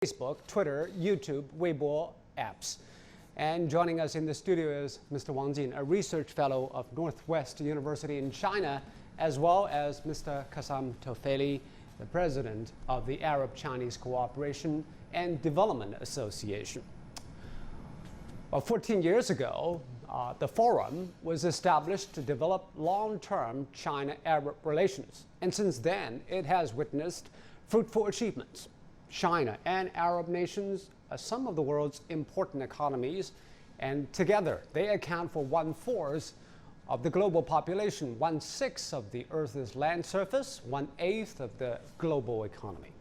Facebook, Twitter, YouTube, Weibo apps. And joining us in the studio is Mr. Wang Jin, a research fellow of Northwest University in China, as well as Mr. Qassem Tofeli, the president of the Arab-Chinese Cooperation and Development Association. Well, 14 years ago, the forum was established to develop long-term China-Arab relations. And since then, it has witnessed fruitful achievements. China and Arab nations are some of the world's important economies, and together they account for 1/4 of the global population, 1/6 of the Earth's land surface, 1/8 of the global economy.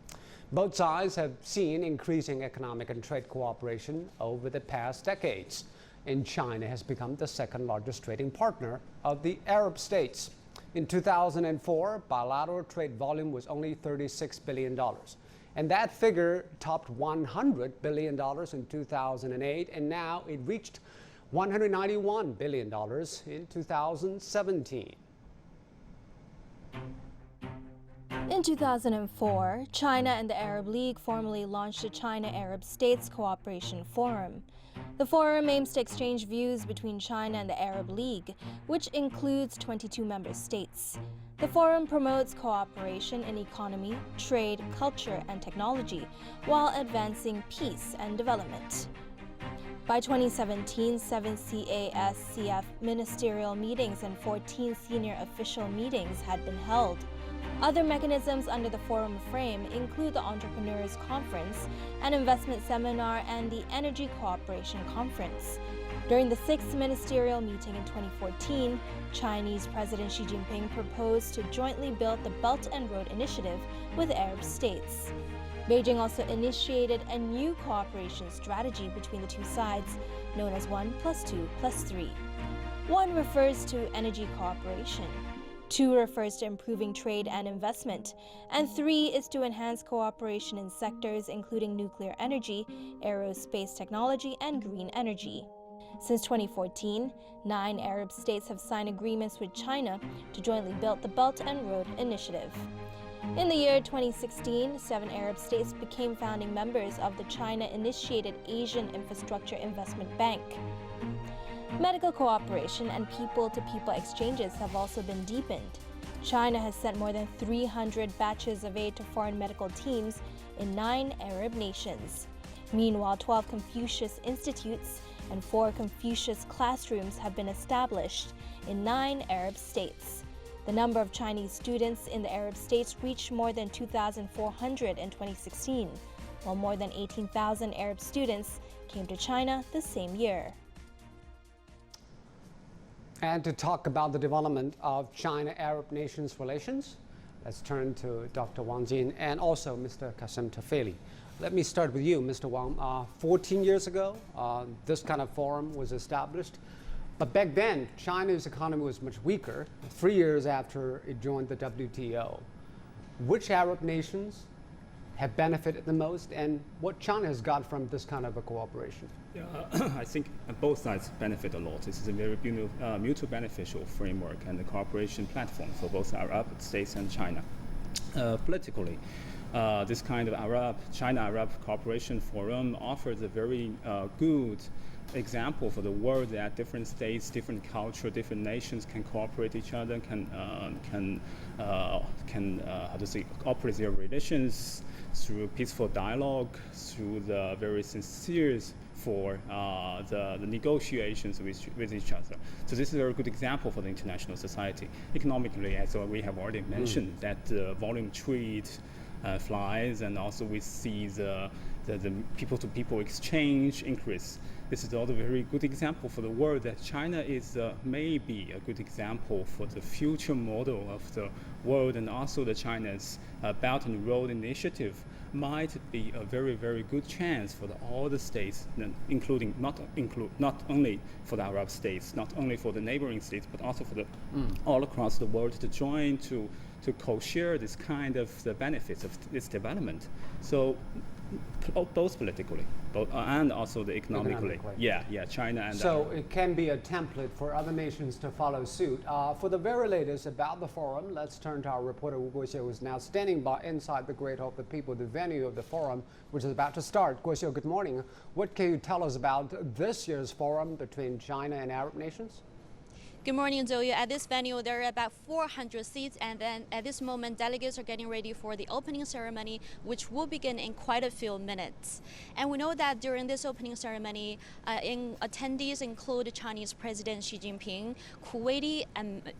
Both sides have seen increasing economic and trade cooperation over the past decades, and China has become the second largest trading partner of the Arab states. In 2004, bilateral trade volume was only $36 billion. And that figure topped $100 billion in 2008, and now it reached $191 billion in 2017. In 2004, China and the Arab League formally launched the China-Arab States Cooperation Forum. The forum aims to exchange views between China and the Arab League, which includes 22 member states. The forum promotes cooperation in economy, trade, culture, and technology, while advancing peace and development. By 2017, 7 CASCF ministerial meetings and 14 senior official meetings had been held. Other mechanisms under the forum frame include the Entrepreneurs Conference, an investment seminar, and the Energy Cooperation Conference. During the 6th ministerial meeting in 2014, Chinese President Xi Jinping proposed to jointly build the Belt and Road Initiative with Arab states. Beijing also initiated a new cooperation strategy between the two sides, known as 1+2+3. 1 refers to energy cooperation. 2 refers to improving trade and investment, and 3 is to enhance cooperation in sectors including nuclear energy, aerospace technology, and green energy. Since 2014, 9 Arab states have signed agreements with China to jointly build the Belt and Road Initiative. In the year 2016, 7 Arab states became founding members of the China-initiated Asian Infrastructure Investment Bank. Medical cooperation and people-to-people exchanges have also been deepened. China has sent more than 300 batches of aid to foreign medical teams in 9 Arab nations. Meanwhile, 12 Confucius Institutes and 4 Confucius classrooms have been established in 9 Arab states. The number of Chinese students in the Arab states reached more than 2,400 in 2016, while more than 18,000 Arab students came to China the same year. And to talk about the development of China-Arab nations relations, let's turn to Dr. Wang Jin and also Mr. Qassem Tofeli. Let me start with you, Mr. Wang. 14 years ago, this kind of forum was established. But back then, China's economy was much weaker, 3 years after it joined the WTO. Which Arab nations have benefited the most, and what China has got from this kind of a cooperation? Yeah, I think both sides benefit a lot. This is a very mutual beneficial framework and a cooperation platform for both Arab states and China. Politically, this kind of China-Arab Cooperation Forum offers a very good example for the world that different states, different culture, different nations can cooperate each other, can operate their relations through peaceful dialogue, through the very sincere for the negotiations with each other. So this is a very good example for the international society. Economically, as we have already mentioned, that volume trade flies, and also we see the people-to-people exchange increase. This is also a very good example for the world that China is maybe a good example for the future model of the world, and also the China's Belt and Road Initiative might be a very, very good chance for all the states, including not only for the Arab states, not only for the neighboring states, but also for the all across the world to join to to co-share this kind of the benefits of this development. So both politically, and also the economically. Yeah, China and. So it can be a template for other nations to follow suit. For the very latest about the forum, let's turn to our reporter Wu Guoxiu, who is now standing by inside the Great Hall of the People, the venue of the forum, which is about to start. Guoxiu, good morning. What can you tell us about this year's forum between China and Arab nations? Good morning, Zoe. At this venue, there are about 400 seats, and then at this moment, delegates are getting ready for the opening ceremony, which will begin in quite a few minutes. And we know that during this opening ceremony, attendees include Chinese President Xi Jinping, Kuwaiti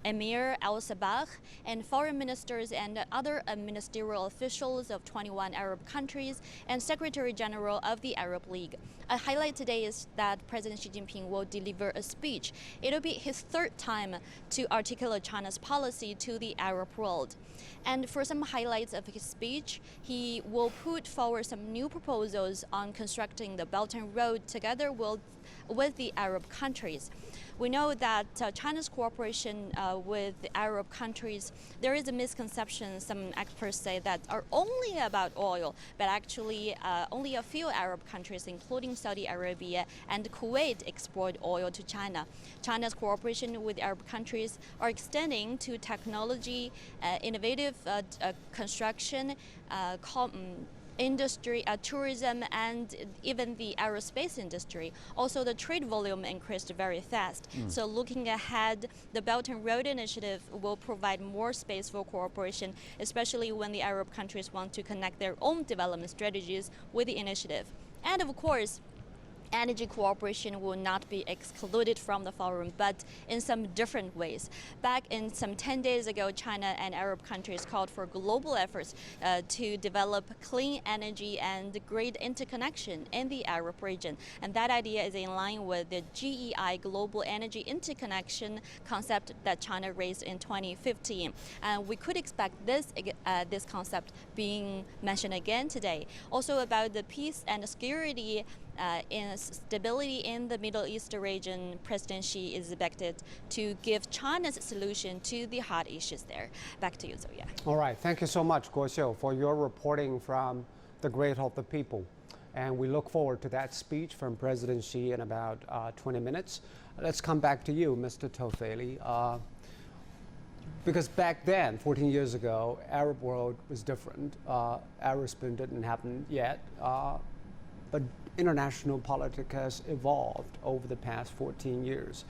Emir Al Sabah, and foreign ministers and other ministerial officials of 21 Arab countries, and Secretary General of the Arab League. A highlight today is that President Xi Jinping will deliver a speech. It'll be his third time to articulate China's policy to the Arab world. And for some highlights of his speech, he will put forward some new proposals on constructing the Belt and Road together with the Arab countries. We know that China's cooperation with the Arab countries, there is a misconception, some experts say, that are only about oil, but actually only a few Arab countries, including Saudi Arabia and Kuwait, export oil to China. China's cooperation with Arab countries are extending to technology, innovative construction, industry, tourism, and even the aerospace industry. Also, the trade volume increased very fast. So looking ahead, the Belt and Road Initiative will provide more space for cooperation, especially when the Arab countries want to connect their own development strategies with the initiative. And of course, energy cooperation will not be excluded from the forum, but in some different ways. Back in some 10 days ago, China and Arab countries called for global efforts to develop clean energy and grid interconnection in the Arab region. And that idea is in line with the GEI, Global Energy Interconnection concept that China raised in 2015. And we could expect this concept being mentioned again today. Also about the peace and security in stability in the Middle East region, President Xi is expected to give China's solution to the hot issues there. Back to you, Zoya. All right. Thank you so much, Guoxiu, for your reporting from the Great Hall of the People. And we look forward to that speech from President Xi in about 20 minutes. Let's come back to you, Mr. Tofeli. Because back then, 14 years ago, Arab world was different. Arab Spring didn't happen yet. But international politics has evolved over the past 14 years.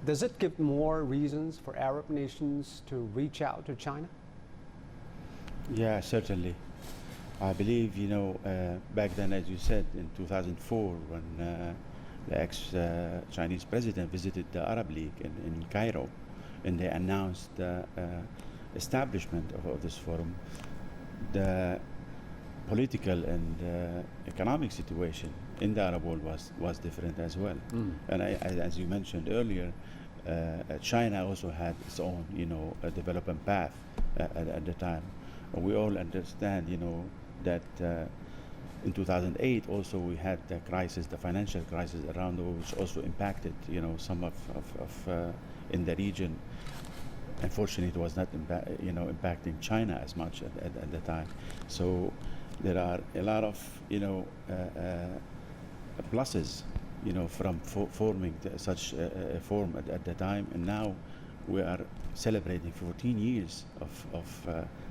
Does it give more reasons for Arab nations to reach out to China? Yeah, certainly. I believe, back then, as you said, in 2004, when the ex-Chinese president visited the Arab League in Cairo, and they announced the establishment of this forum, the political and economic situation in the Arab world was different as well. And as you mentioned earlier, China also had its own, development path at the time. We all understand, that in 2008 also we had the crisis, the financial crisis around the world, which also impacted, some of in the region. Unfortunately, it was not impacting China as much at the time. So there are a lot of pluses from forming such a forum at the time, and now we are celebrating 14 years of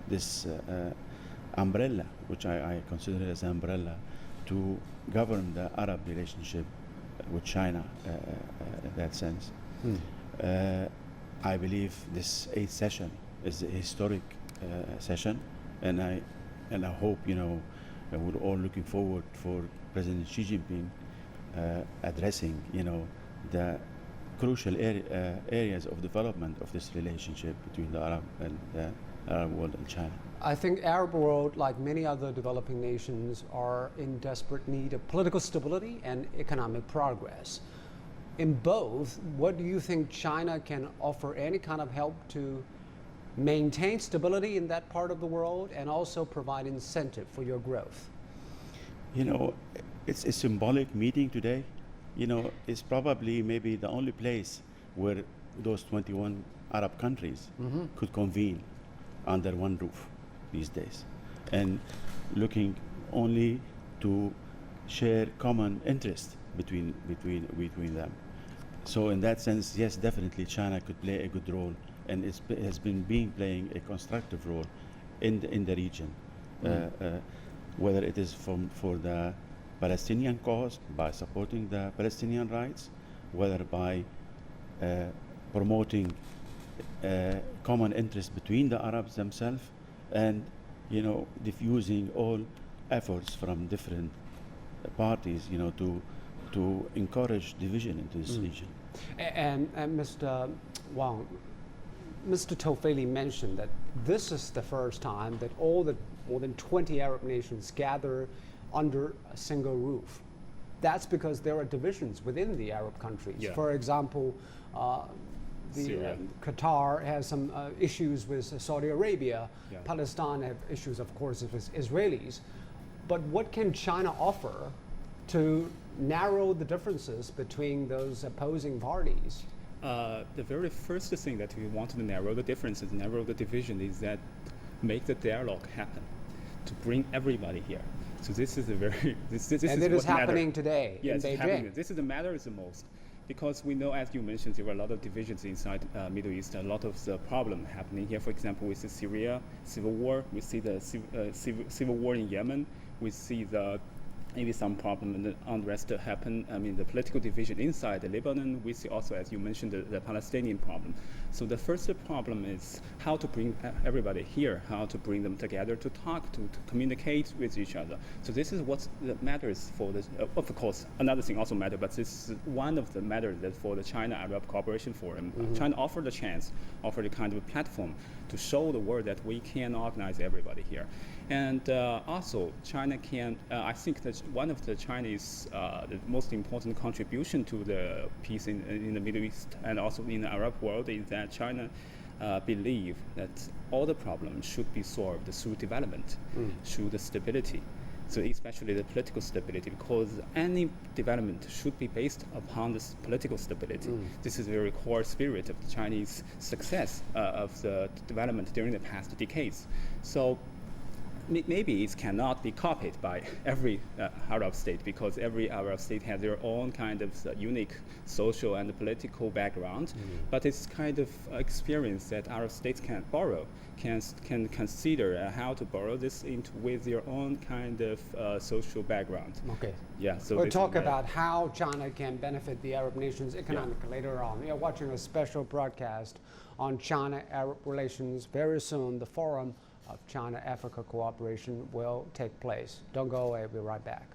this umbrella, which I consider as an umbrella to govern the Arab relationship with China in that sense. I believe this 8th session is a historic session, and I hope we're all looking forward for President Xi Jinping addressing the crucial areas of development of this relationship between the Arab world and China. I think Arab world, like many other developing nations, are in desperate need of political stability and economic progress. In both, what do you think China can offer any kind of help to maintain stability in that part of the world and also provide incentive for your growth? It's a symbolic meeting today. It's probably maybe the only place where those 21 Arab countries could convene under one roof these days, and looking only to share common interest between them. So in that sense, yes, definitely China could play a good role, and has been playing a constructive role in the region, whether it is for the Palestinian cause by supporting the Palestinian rights, whether by promoting common interest between the Arabs themselves, and diffusing all efforts from different parties, to encourage division into this region. And Mr. Wang, Mr. Tofeli mentioned that this is the first time that all the more than 20 Arab nations gather under a single roof. That's because there are divisions within the Arab countries. Yeah. For example, Qatar has some issues with Saudi Arabia. Yeah. Palestine have issues, of course, with Israelis. But what can China offer to narrow the differences between those opposing parties? The very first thing that we want to narrow the differences, narrow the division, is that make the dialogue happen, to bring everybody here. So this is a very this and is it is what happening matter. today Yes, in it's Beijing. happening. This is the matters the most, because we know, as you mentioned, there were a lot of divisions inside Middle East. A lot of the problem happening here. For example, we see Syria civil war. We see the civil war in Yemen. We see maybe some problem and the unrest happen. I mean, the political division inside Lebanon. We see also, as you mentioned, the Palestinian problem. So the first problem is how to bring everybody here, how to bring them together to talk, to communicate with each other. So this is what matters for the. Of course, another thing also matters, but this is one of the matters that for the China-Arab Cooperation Forum. China offered a chance, offered a kind of a platform to show the world that we can organize everybody here. And also, China can, I think that one of the Chinese, the most important contribution to the peace in the Middle East and also in the Arab world is that China believe that all the problems should be solved through development, through the stability. So especially the political stability, because any development should be based upon this political stability. This is the very core spirit of the Chinese success of the development during the past decades. So maybe it cannot be copied by every Arab state, because every Arab state has their own kind of unique social and political background. But it's kind of experience that Arab states can borrow, can consider how to borrow this with their own kind of social background. Okay. Yeah. So We'll talk about how China can benefit the Arab nations economically Yeah. later on. You're watching a special broadcast on China-Arab relations. Very soon, the Forum of China-Africa Cooperation will take place. Don't go away. We'll be right back.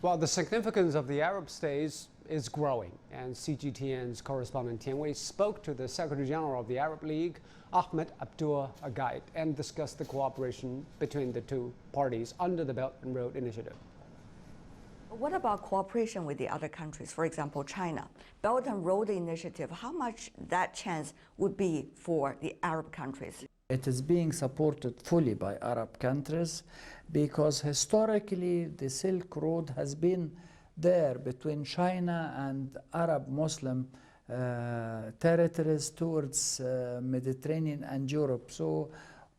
Well, the significance of the Arab states is growing, and CGTN's correspondent Tian Wei spoke to the Secretary General of the Arab League, Ahmed Abdur Agait, and discussed the cooperation between the two parties under the Belt and Road Initiative. What about cooperation with the other countries, for example, China? Belt and Road Initiative, how much that chance would be for the Arab countries? It is being supported fully by Arab countries because historically the Silk Road has been there between China and Arab Muslim territories towards Mediterranean and Europe. So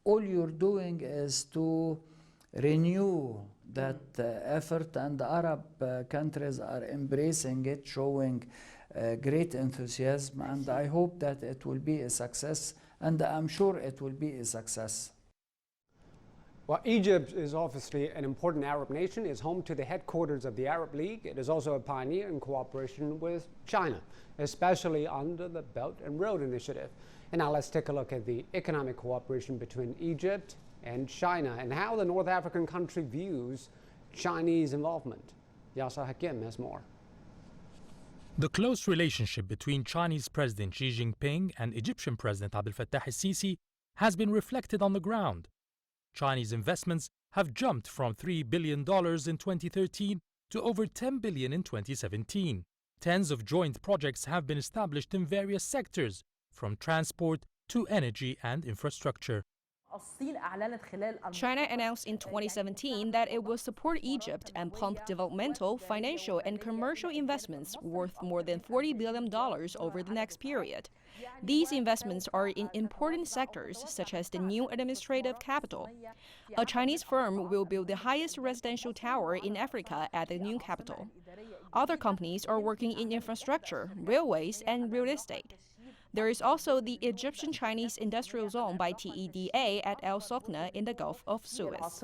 all you're doing is to renew that effort, and the Arab countries are embracing it, showing great enthusiasm, and I hope that it will be a success, and I'm sure it will be a success. Well, Egypt is obviously an important Arab nation. It's home to the headquarters of the Arab League. It is also a pioneer in cooperation with China, especially under the Belt and Road Initiative. And now let's take a look at the economic cooperation between Egypt and China, and how the North African country views Chinese involvement. Yasser Hakim has more. The close relationship between Chinese President Xi Jinping and Egyptian President Abdel Fattah al-Sisi has been reflected on the ground. Chinese investments have jumped from $3 billion in 2013 to over $10 billion in 2017. Tens of joint projects have been established in various sectors, from transport to energy and infrastructure. China announced in 2017 that it will support Egypt and pump developmental, financial, and commercial investments worth more than $40 billion over the next period. These investments are in important sectors such as the new administrative capital. A Chinese firm will build the highest residential tower in Africa at the new capital. Other companies are working in infrastructure, railways, and real estate. There is also the Egyptian-Chinese Industrial Zone by TEDA at El Sofna in the Gulf of Suez.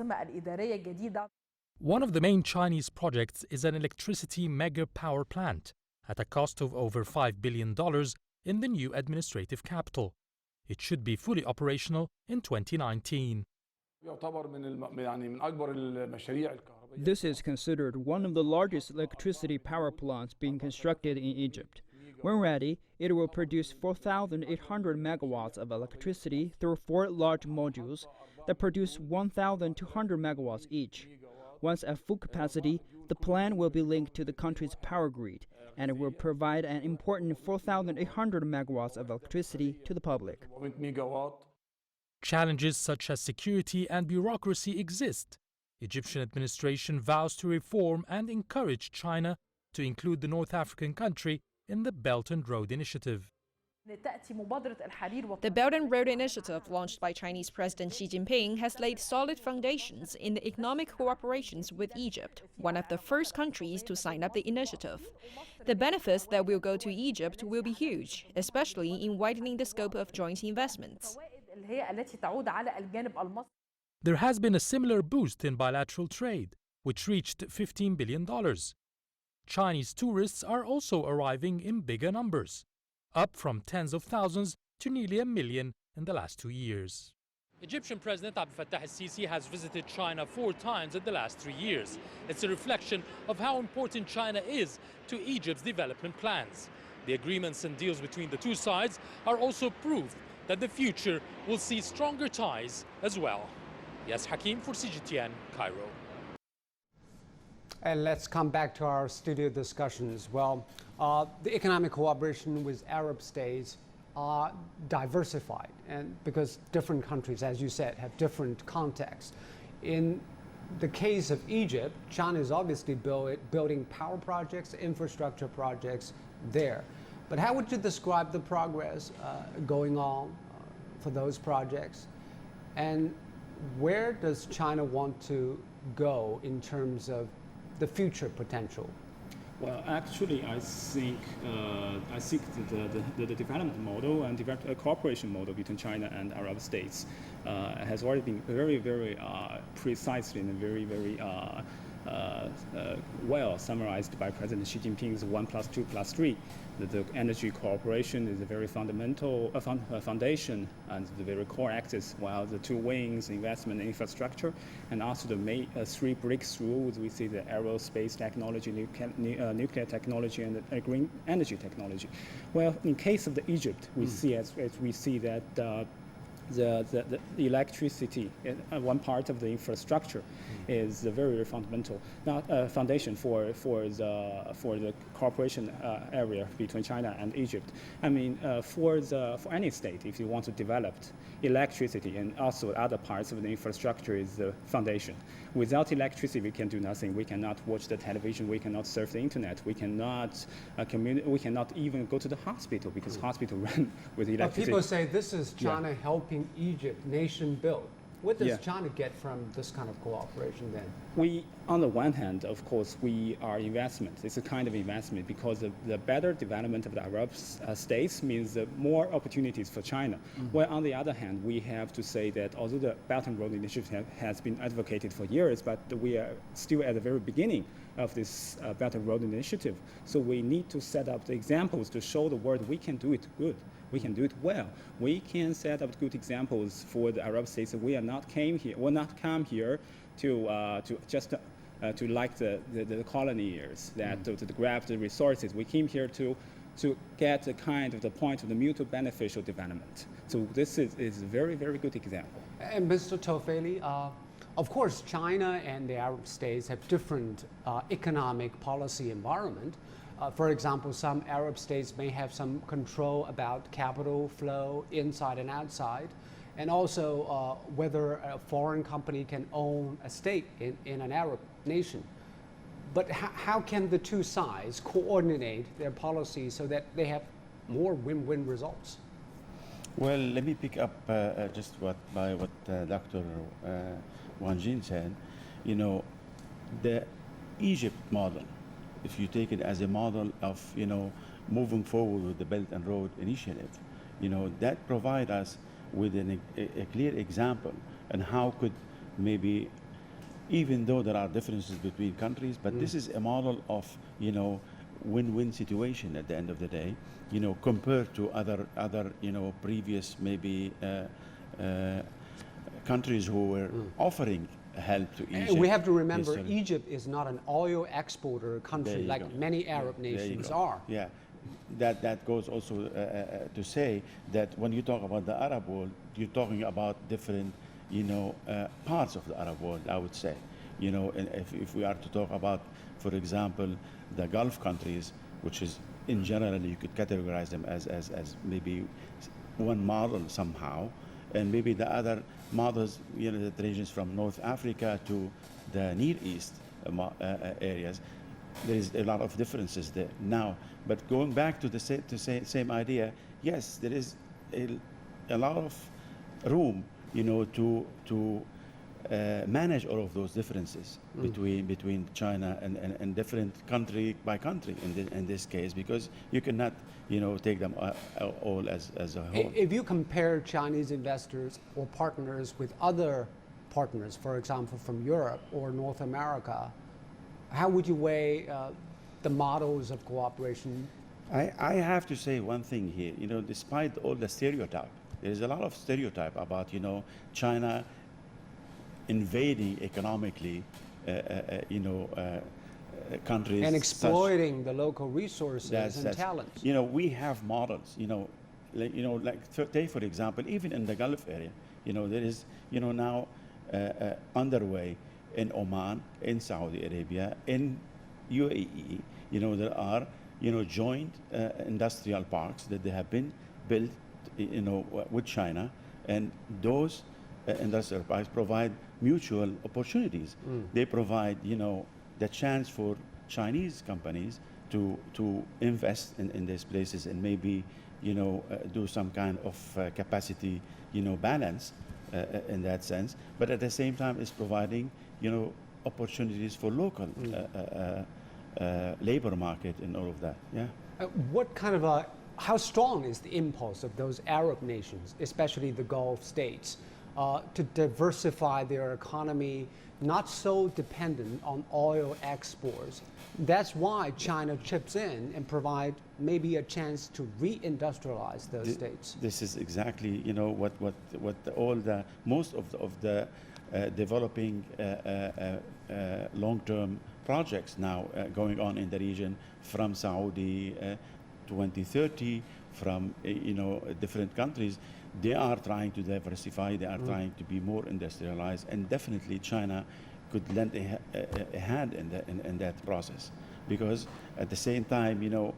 One of the main Chinese projects is an electricity mega power plant at a cost of over $5 billion in the new administrative capital. It should be fully operational in 2019. This is considered one of the largest electricity power plants being constructed in Egypt. When ready, it will produce 4,800 megawatts of electricity through 4 large modules that produce 1,200 megawatts each. Once at full capacity, the plant will be linked to the country's power grid, and it will provide an important 4,800 megawatts of electricity to the public. Challenges such as security and bureaucracy exist. Egyptian administration vows to reform and encourage China to include the North African country in the Belt and Road Initiative. The Belt and Road Initiative, launched by Chinese President Xi Jinping, has laid solid foundations in the economic cooperations with Egypt, one of the first countries to sign up the initiative. The benefits that will go to Egypt will be huge, especially in widening the scope of joint investments. There has been a similar boost in bilateral trade, which reached $15 billion. Chinese tourists are also arriving in bigger numbers, up from tens of thousands to nearly 1 million in the last 2 years. Egyptian President Abdel Fattah el-Sisi has visited China 4 times in the last 3 years. It's a reflection of how important China is to Egypt's development plans. The agreements and deals between the two sides are also proof that the future will see stronger ties as well. Yes, Hakim for CGTN, Cairo. And let's come back to our studio discussions. Well, the economic cooperation with Arab states are diversified, and because different countries, as you said, have different contexts. In the case of Egypt, China is obviously building power projects, infrastructure projects there. But how would you describe the progress going on for those projects? And where does China want to go in terms of the future potential? Well, actually, I think the development model and cooperation model between China and Arab states has already been very precisely and very well summarized by President Xi Jinping's 1+2+3. The energy cooperation is a very fundamental foundation and the very core axis, while the 2 wings, investment and infrastructure, and also the 3 breakthroughs, we see the aerospace technology, nuclear technology, and the green energy technology. Well, in case of the Egypt, we see as we see that the electricity, one part of the infrastructure, is the very fundamental foundation for the cooperation area between China and Egypt. I mean, for any state, if you want to develop electricity and also other parts of the infrastructure is the foundation. Without electricity, we can do nothing. We cannot watch the television. We cannot surf the internet. We cannot we cannot even go to the hospital because hospital run with electricity. People say this is China helping Egypt nation build. What does China get from this kind of cooperation then? We, on the one hand, of course, we are investment. It's a kind of investment because the better development of the Arab states means more opportunities for China. Well, on the other hand, we have to say that although the Belt and Road Initiative has been advocated for years, but we are still at the very beginning of this Belt and Road Initiative. So we need to set up the examples to show the world we can do it good. We can do it well. We can set up good examples for the Arab states. We are not came here. Will not come here to just to like the colony years that to grab the resources. We came here to get the kind of the point of the mutual beneficial development. So this is a very good example. And Mr. Tofeli, of course, China and the Arab states have different economic policy environment. For example, some Arab states may have some control about capital flow inside and outside, and also whether a foreign company can own a stake in an Arab nation. But how can the two sides coordinate their policies so that they have more win-win results? Well, let me pick up just what Dr. Wang Jin said. You know, the Egypt model, if you take it as a model of, you know, moving forward with the Belt and Road Initiative, you know, that provide us with a clear example on how could maybe, even though there are differences between countries, but this is a model of, you know, win-win situation at the end of the day, you know, compared to other you know, previous maybe countries who were offering help to Egypt. And we have to remember, Egypt is not an oil exporter country like many Arab nations are. Yeah, that goes also to say that when you talk about the Arab world, you're talking about different, you know, parts of the Arab world, I would say. You know, and if we are to talk about, for example, the Gulf countries, which is in general, you could categorize them as maybe one model somehow, and maybe the other models, you know, that ranges from North Africa to the Near East areas. There is a lot of differences there now. But going back to the same idea, yes, there is a lot of room, you know, to manage all of those differences between China and different country by country in this case, because you cannot, you know, take them all as a whole. If you compare Chinese investors or partners with other partners, for example, from Europe or North America, how would you weigh the models of cooperation? I have to say one thing here. You know, despite all the stereotype, there is a lot of stereotype about, you know, China invading economically, you know, countries and exploiting the local resources and talents. You know, we have models. You know, like take for example, even in the Gulf area, you know, there is, you know, now underway in Oman, in Saudi Arabia, in UAE. You know, there are, you know, joint industrial parks that they have been built, you know, with China, and those industrial parks provide mutual opportunities. They provide, you know, the chance for Chinese companies to invest in these places and maybe, you know, do some kind of capacity, you know, balance in that sense. But at the same time, it's providing, you know, opportunities for local labor market and all of that. Yeah. What kind of how strong is the impulse of those Arab nations, especially the Gulf states, to diversify their economy, not so dependent on oil exports? That's why China chips in and provide maybe a chance to reindustrialize those states. This is exactly, you know, what most of the developing long-term projects now going on in the region, from Saudi 2030, from you know, different countries. They are trying to diversify, they are trying to be more industrialized, and definitely China could lend a hand in that process, because at the same time, you know,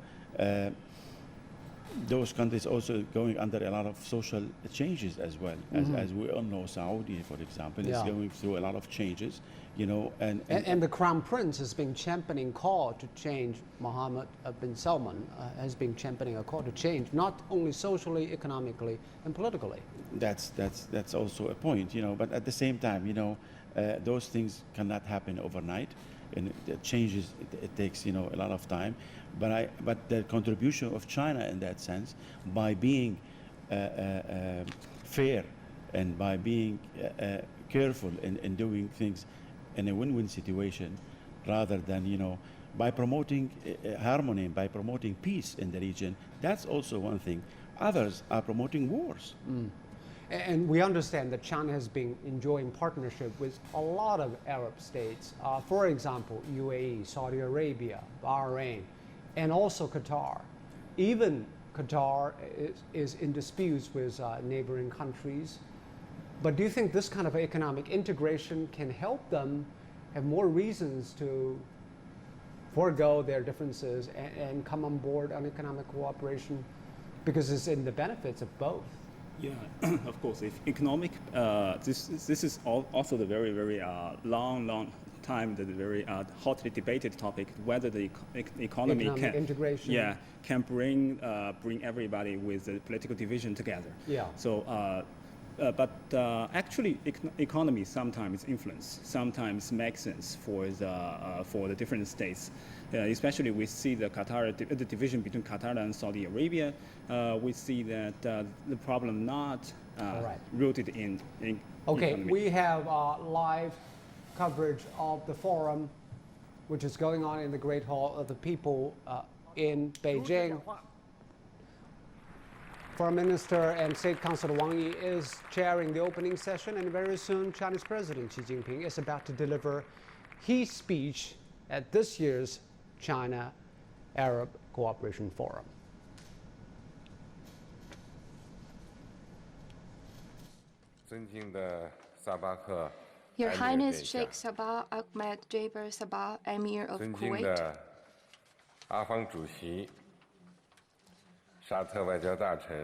those countries also going under a lot of social changes as well. As we all know, Saudi, for example, is going through a lot of changes, you know, and the Crown Prince has been championing call to change. Mohammed bin Salman has been championing a call to change, not only socially, economically, and politically. That's also a point, you know. But at the same time, you know, those things cannot happen overnight, and it changes. It takes, you know, a lot of time. But the contribution of China in that sense, by being fair and by being careful in doing things in a win-win situation, rather than, you know, by promoting harmony, by promoting peace in the region, that's also one thing. Others are promoting wars. And we understand that China has been enjoying partnership with a lot of Arab states. For example, UAE, Saudi Arabia, Bahrain, and also Qatar. Even Qatar is in disputes with neighboring countries. But do you think this kind of economic integration can help them have more reasons to forego their differences and come on board on economic cooperation, because it's in the benefits of both? Yeah, of course. If economic, this is also the very long time, the very hotly debated topic whether the economy Economic can integration. can bring everybody with the political division together. Yeah. So. But actually, economy sometimes influence, sometimes makes sense for the different states. Especially, we see the division between Qatar and Saudi Arabia. We see that the problem not rooted in Okay, economy. we have live coverage of the forum, which is going on in the Great Hall of the People in Beijing. Foreign Minister and State Councilor Wang Yi is chairing the opening session, and very soon Chinese President Xi Jinping is about to deliver his speech at this year's China-Arab Cooperation Forum. Your Highness Sheikh Sabah Ahmed Jaber Sabah, Emir of Kuwait.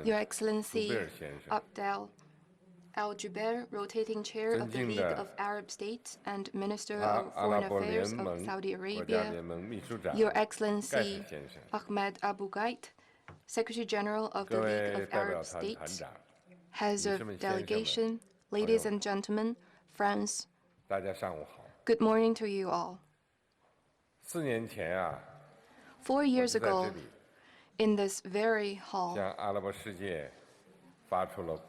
Your Excellency Abdel Al-Jubeir, Rotating Chair of the League of Arab States and Minister of Foreign Affairs of Saudi Arabia. Your Excellency Ahmed Abu Ghait, Secretary General of the League of Arab States, Heads of Delegation, ladies and gentlemen, friends, good morning to you all. 4 years ago, in this very hall,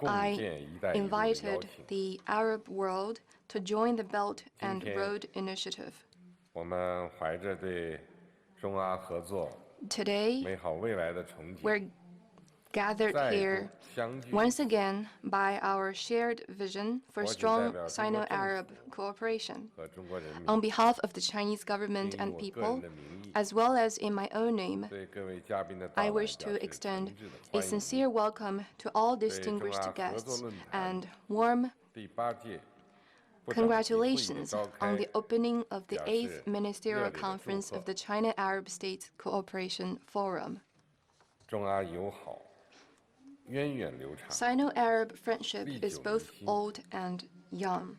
I invited the Arab world to join the Belt and Road Initiative. Today, we're gathered here once again by our shared vision for strong Sino-Arab cooperation. On behalf of the Chinese government and people, as well as in my own name, I wish to extend a sincere welcome to all distinguished guests and warm congratulations on the opening of the 8th Ministerial Conference of the China-Arab States Cooperation Forum. Sino-Arab friendship is both old and young.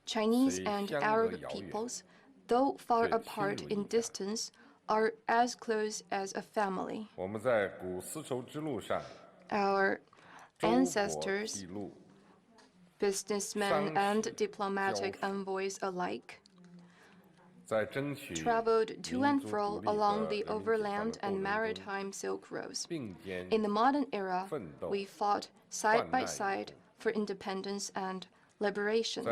Chinese and Arab peoples, though far apart in distance, are as close as a family. Our ancestors, businessmen and diplomatic envoys alike, traveled to and fro along the overland and maritime Silk Roads. In the modern era, we fought side by side for independence and liberation.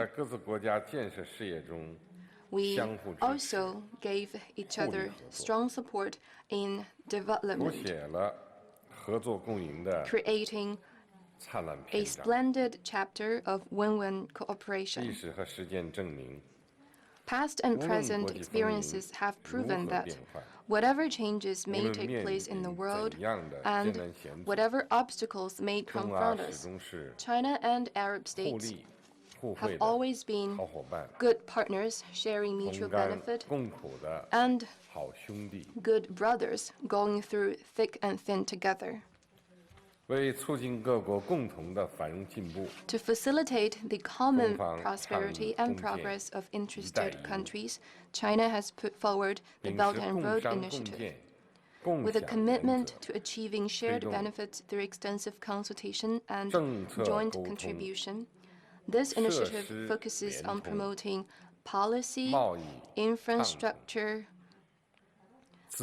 We also gave each other strong support in development, creating a splendid chapter of win-win cooperation. Past and present experiences have proven that whatever changes may take place in the world and whatever obstacles may confront us, China and Arab states have always been good partners sharing mutual benefit and good brothers going through thick and thin together. To facilitate the common prosperity and progress of interested countries, China has put forward the Belt and Road Initiative. With a commitment to achieving shared benefits through extensive consultation and joint contribution, this initiative focuses on promoting policy, infrastructure,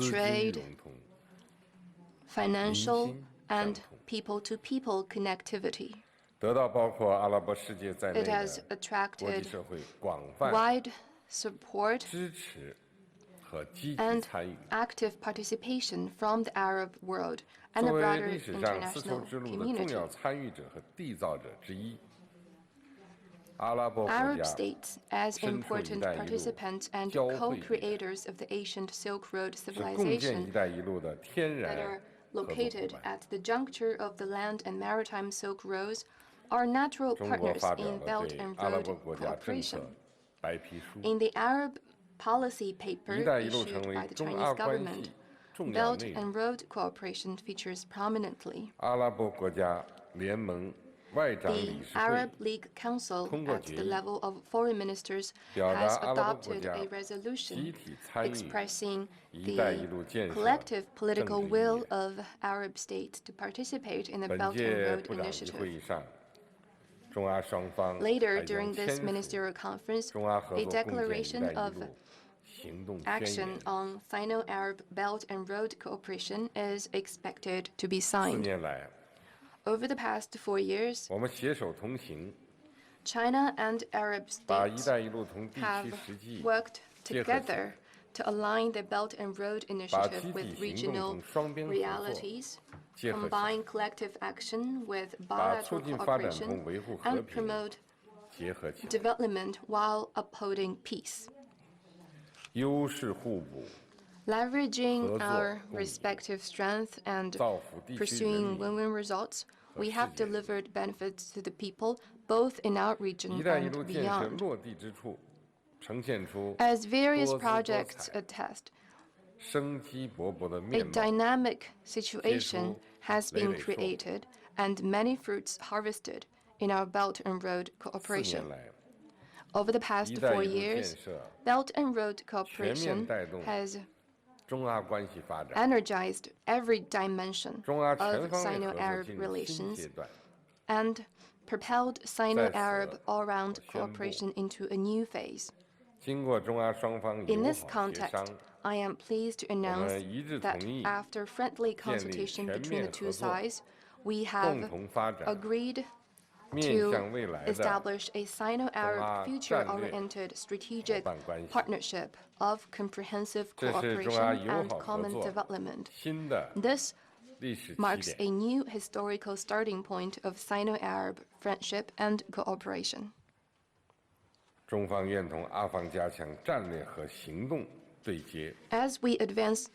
trade, financial, and people-to-people connectivity. It has attracted wide support and active participation from the Arab world and the broader international community. Arab states, as important participants and co-creators of the ancient Silk Road civilization that are located at the juncture of the land and maritime Silk Roads, are natural partners in Belt and Road cooperation. In the Arab policy paper issued by the Chinese government, Belt and Road cooperation features prominently. 阿拉伯国家联盟外长 The 理事会 Arab League Council 通过 at 决 the 议 level of foreign ministers 表达 has 阿拉伯国 adopted 家 a 集 resolution 体参与 expressing 一带一路 the 建设 collective political 政治意 will 义 of Arab states to participate in the 本 Belt and 届 Road 部长级会 initiative. 议上，中阿双方 Later, 还将 during this 签署 ministerial conference, 中阿合 a 作共建“一 declaration 带一 of 路”行动宣 action 言。 on Sino-Arab Belt and Road cooperation is expected to be 4 signed. 年来， Over the past 4 years, 我们携手同行， China and Arab 把“一 states 带一路”同地 have 区实际 worked 结合起 together 来， to align the Belt and Road 把 initiative 集 with 体行动 regional 同双边合作 realities, 结合起来， combine collective action with 把促 bilateral 进发展同 cooperation, 维护和 and 平 promote 结合起来， development while upholding peace. 优势互补， Leveraging 合作 our 共赢， respective strength and 造福地区人 pursuing 民。 win-win results, we have 世界。 delivered benefits to the people both in our “一 region 带一 and 路”建设 beyond. 落地之处，呈现出 As various 多姿多 projects 彩、 attest, 生机勃勃的 a 面貌。 dynamic situation has been 累累收。 created and many fruits harvested in our Belt and Road 4 cooperation. 年来， Over the past 一带 4一路建 years, 设 Belt and Road 全面 cooperation 带动 has 中阿关系发展， energized every dimension 中阿 of 全方位合作 Sino-Arab 进入新 relations 阶段。 and propelled Sino-Arab 在此， all-round 我宣布， cooperation into a new phase. 经过中阿双方 In 友 this 好协 context, 商， I am pleased to 我 announce 们一致 that 同意 after friendly 建立 consultation 全 between 面 the two 合作， sides, we 共 have 同发展， agreed 面向 to 未来的 establish a Sino-Arab Zhong-A future-oriented 战略 strategic 伙伴关系。 partnership of comprehensive 这是中阿 cooperation 友 and 好合 common 作 development. 新的 This 历史起 marks 点。 a new historical starting point of Sino-Arab friendship and cooperation. 中方愿同阿方加强战略和行动对接， As we advance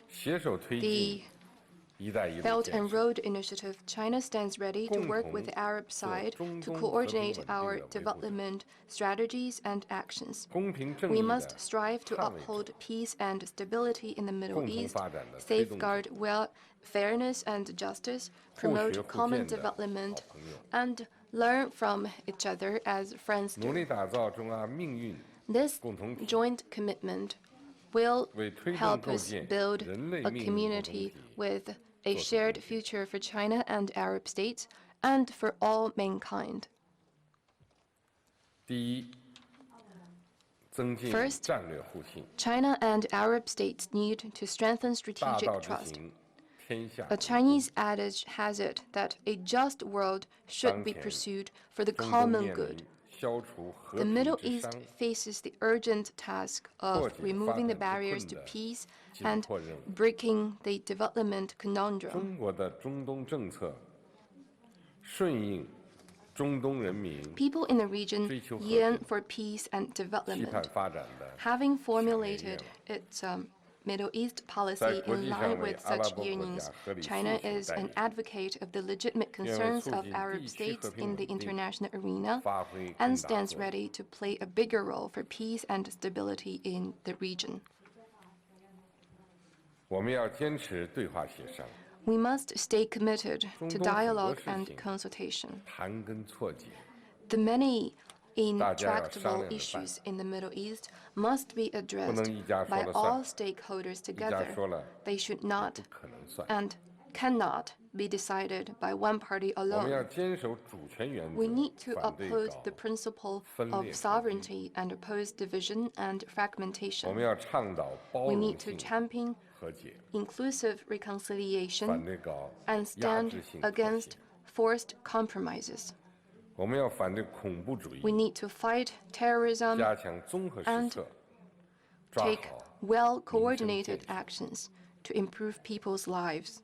携手推 the 进“一带一路” Belt 建 and 设。 Road Initiative, China stands ready to work with the Arab side to coordinate our development strategies and actions. 公平正 We 义 must 的 strive to 捍卫者 uphold peace and stability in the Middle 共同 East, 发展的推动者 safeguard fairness and justice, 互 promote 学互 common 鉴的 development, 好朋友， and learn from each other as friends 努 do. 力打造中阿命运 This 共同体， joint commitment will 为推动 help 构 us 建 build 人类 a 命运共同 community 体 with a 做出 shared 贡献。 future for China and Arab states and for all mankind. 第一，增进 First, 战略互信， China and Arab states need to strengthen 大 strategic 道之 trust. 行，天下 A 为 Chinese adage has it that a just world should be 当前， pursued for the 中东 common 面 good. 临消除和 The 平 Middle 之 East 伤 faces the urgent task 破 of 解 removing the 发展之 barriers 困 to 的 peace 紧 and 迫任务。 breaking the development conundrum. 中国的中东政策顺应中东人民 People in the region 追求和 yearn 平 for peace and 期盼 development. 发展的 Having 强烈 formulated 愿望。 its Middle East policy 在国 in 际 line 上为 with 阿拉 such 伯国 yearnings, 家合理 China 诉求 is 代 an 言， advocate of the legitimate 愿为 concerns 促 of 进 Arab 地区 states 和平 in the 稳定 international arena 发挥 and 更大 stands 作用。 ready to play a bigger role for peace and stability in the region. 我们要坚持对话协商， We must stay committed 中 to 东很多 dialogue 事 and 情 consultation. 盘根错节， The many 大家要商 intractable 量着办。 issues in the Middle East must be 不 addressed 能一家说 by 了 all 算， stakeholders 一家 together. 说了 They should not 不可能算。 and cannot be decided by one party 我们要 alone. 坚守主权原 We 则 need，to 反对 uphold 搞 the principle 分 of 裂合 sovereignty and oppose division and 我 fragmentation. 们要倡导包 We 容 need to 性 champion 和解， inclusive 反 reconciliation 对搞 and 压 stand 制性妥 against 协。 forced compromises. 我们要反对恐怖主义 We，need to fight terrorism, 加强综合施 and 策，抓 take 好 well coordinated 建设。 actions to improve people's lives.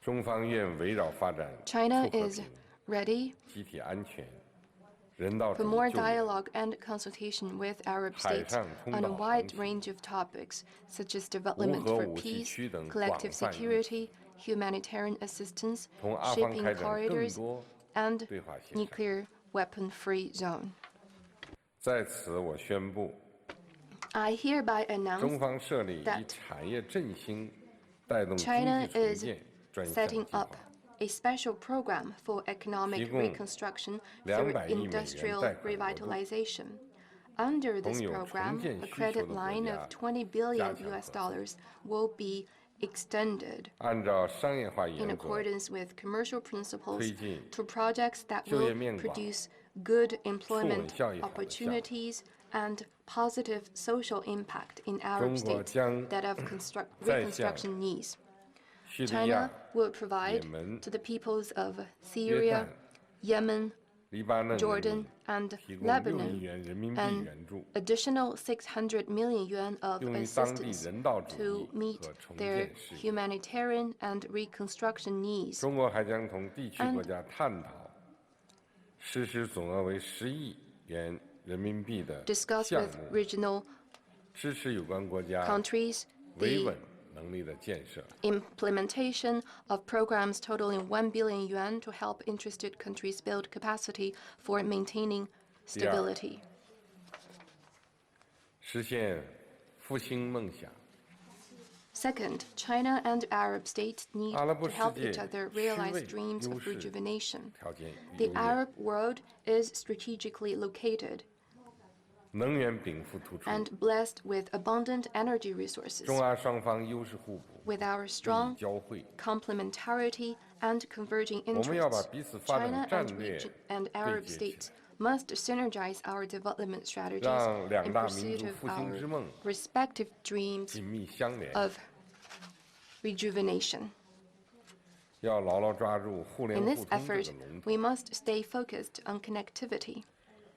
中方愿围绕发展、促 China 和 is 平、 ready 集体安全、人道 for 主 more 义救援、 dialogue and consultation with Arab 海 states 上通 on a 道 wide 航行、 range of topics such as development 无核 for 武器 peace, 区等 collective 广泛议 security, humanitarian assistance, 同阿方 shipping 开展更 corridors, 多 and 对话协商。 nuclear weapon-free zone. 在此，我宣布， I hereby 中 announce 方设立以 that 产业振兴带动经 China 济重 is 建专项 setting 计划 up a special program for economic 提供 reconstruction through 200亿美元 industrial 贷款额度 revitalization. Under this 同有 program, 重建 a 需求 credit 的国 line 家 of 20 billion 加强 US 合作 dollars will be extended 按照商业化 in 原则 accordance with commercial principles 推进 to projects that 就业 will 面广 produce good employment 促稳效益好的项目 opportunities and positive social impact in Arab 中国 states 将 that have 再向 reconstruction needs. 叙利 China 亚 will provide 也门 to the peoples of 约 Syria, 旦 Yemen, 黎巴嫩人 Jordan, 民 and 提供6亿 Lebanon 元人民币 an 援助 additional 600 million yuan of 用于当地 assistance 人道主 to 义 meet 和重 their 建事宜 humanitarian and reconstruction needs. 中国还将同地区 And 国家探讨实施总额为10亿元人民币的 Discuss 项 with 目， regional 支持有关国家 countries 维 the 稳能力的建设。 implementation of programs totaling 1 billion yuan to help interested countries build capacity for maintaining stability. 实现复兴梦想。 Second, China and Arab states need 阿拉伯 to 世 help 界 each other 区 realize 位 dreams 优 of 势 rejuvenation. 条件与 The 优越， Arab world is strategically located 能源禀赋突出， and blessed with abundant energy resources. 中阿双方优势互补， With our 利益 strong 交汇。 complementarity and converging 我们要把 interests, 彼此发 China 展 and 战略 region and 对 Arab 接起 states 来， must synergize our development strategies 让两 in 大民 pursuit 族 of 复兴 our 之梦 respective dreams 紧密相连。 of rejuvenation. 要牢牢抓住互联 In 互 this 通这 effort, 个龙头。 we must stay focused on connectivity.